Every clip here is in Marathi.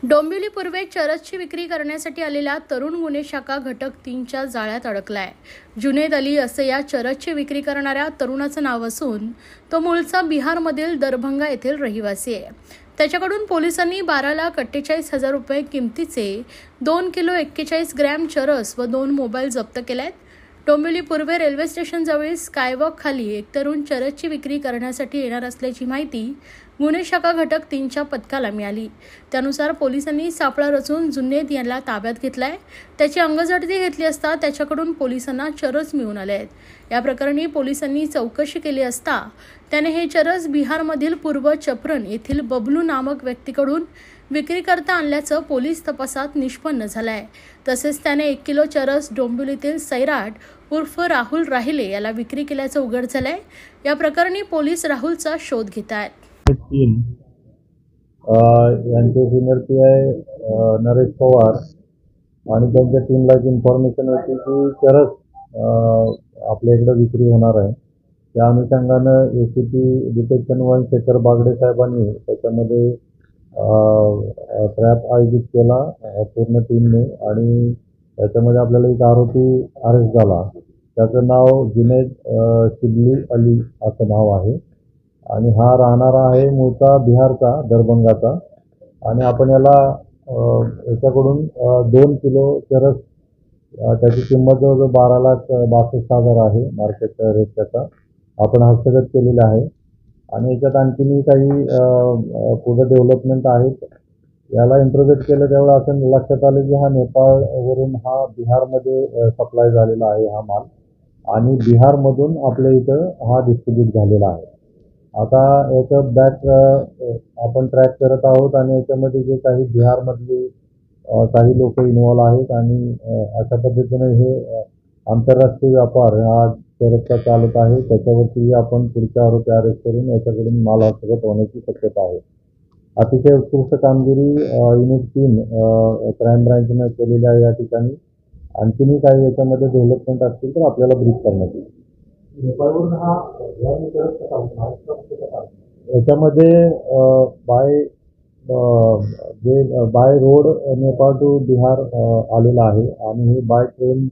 डोंबिवली पूर्वे चरसची विक्री करण्यासाठी आलेला तरुण गुन्हे शाखा घटक 3च्या जाळ्यात अडकलाय। जुनेद अली असे या चरसची विक्री करणाऱ्या तरुणाचं नाव असून तो मूळचा बिहारमधील दरभंगा येथील रहिवासी आहे। त्याच्याकडून पोलिसांनी 12,41,000 रुपये किमतीचे 2 किलो 41 ग्रॅम चरस व 2 मोबाईल जप्त केलेत। डोंबिवली पूर्वे रेल्वे स्टेशन जवळील स्कायवॉक खाली एक तरुण चरसची विक्री करण्यासाठी येणार असल्याची माहिती गुन्हे शाखा घटक 3च्या पथकाला मिळाली। त्यानुसार पोलिसांनी सापळा रचून जुनेद याला ताब्यात घेतलाय। त्याची अंगझडती घेतली असता त्याच्याकडून पोलिसांना चरस मिळून आले आहेत। या प्रकरणी पोलिसांनी चौकशी केली असता त्याने हे चरस बिहारमधील पूर्व चपरन येथील बबलू नामक व्यक्तीकडून विक्री करता आणल्याचं पोलीस तपासात निष्पन्न झालंय। तसेच त्याने 1 किलो चरस डोंबिवलीतील सैराट उर्फ राहुल राहिले याला विक्री केल्याचं उघड झालंय। या प्रकरणी पोलीस राहुलचा शोध घेत आहेत। यांचे सिनियर पीआय नरेश पवार आणि त्यांच्या टीमला इन्फॉर्मेशन होती की चरस आपल्या इकडे विक्री होणार आहे। त्या अनुषंगानं एसीपी डिटेक्शन 1 शेखर बागडे साहेबांनी त्याच्यामध्ये ट्रॅप आयोजित केला पूर्ण टीमने आणि त्याच्यामध्ये आपल्याला एक आरोपी अरेस्ट झाला। त्याचं नाव जुनेद शिबली अली असं नाव आहे आणि हा राहणारा आहे मूळचा बिहारचा दरभंगाचा आणि आपण याला याच्याकडून 2 किलो चरस त्याची किंमत जवळजवळ 12,62,000 आहे मार्केट रेट त्याचा आपण हस्तगत केलेला आहे। आणि याच्यात आणखीनही काही पुढे डेव्हलपमेंट आहेत। याला इंट्रोगेट केलं त्यावेळेला असं लक्षात आलं की हा नेपाळवरून हा बिहारमध्ये सप्लाय झालेला आहे हा माल आणि बिहारमधून आपल्या इथं हा डिस्ट्रीब्यूट झालेला आहे। आता याचं बॅक आपण ट्रॅक करत आहोत आणि याच्यामध्ये जे काही बिहारमधली काही लोक इन्व्हॉल्व आहेत आणि अशा पद्धतीने हे आंतरराष्ट्रीय व्यापार हा चरसचा चालत आहे। त्याच्यावरती आपण पुढच्या आरोपी अरेस्ट करून याच्याकडून माल हस्तगत होण्याची शक्यता आहे। अतिशय उत्कृष्ट कामगिरी युनिट 3 क्राईम ब्रँचने केलेली आहे। या ठिकाणी आणखीनही काही याच्यामध्ये डेव्हलपमेंट असतील तर आपल्याला ब्रीफ करण्यात येईल। याच्यामध्ये by road Nepal to Bihar आलेला आहे आणि हे बाय ट्रेन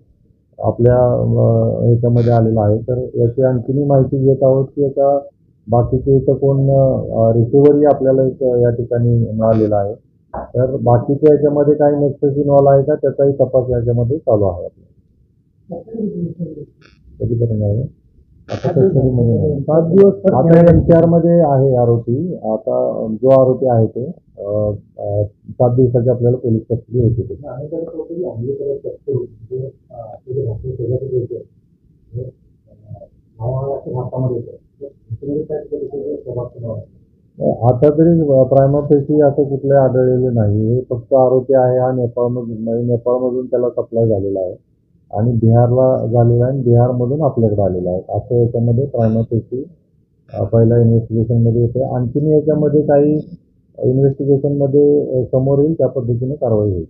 आपल्या ह्याच्यामध्ये आलेलं आहे। तर याची आणखीनही माहिती घेत आहोत की आता बाकीचे इथं कोण रिसिव्हरही आपल्याला या ठिकाणी मिळालेला आहे। तर बाकीच्या याच्यामध्ये काही नेक्सस इन्व्हॉल्व आहे का त्याचाही तपास याच्यामध्ये चालू आहे आपला। कधीपर्यंत आहे आता 7 दिवस आता NCR मध्ये आहे आरोपी। आता जो आरोपी आहे ते 7 दिवसाची आपल्याला पोलीस कस्टडी होती। आता तरी प्रायमा फेसी असं कुठले आढळलेले नाही। हे फक्त आरोपी आहे हा नेपाळमधून त्याला सप्लाय झालेला आहे आणि बिहारला झालेला आहे आणि बिहारमधून आपल्याकडे आलेला आहे असं याच्यामध्ये प्रायमा फेसी पहिल्या इन्व्हेस्टिगेशनमध्ये येते। आणखीन याच्यामध्ये काही इन्व्हेस्टिगेशनमध्ये समोर येईल त्या पद्धतीने कारवाई होईल।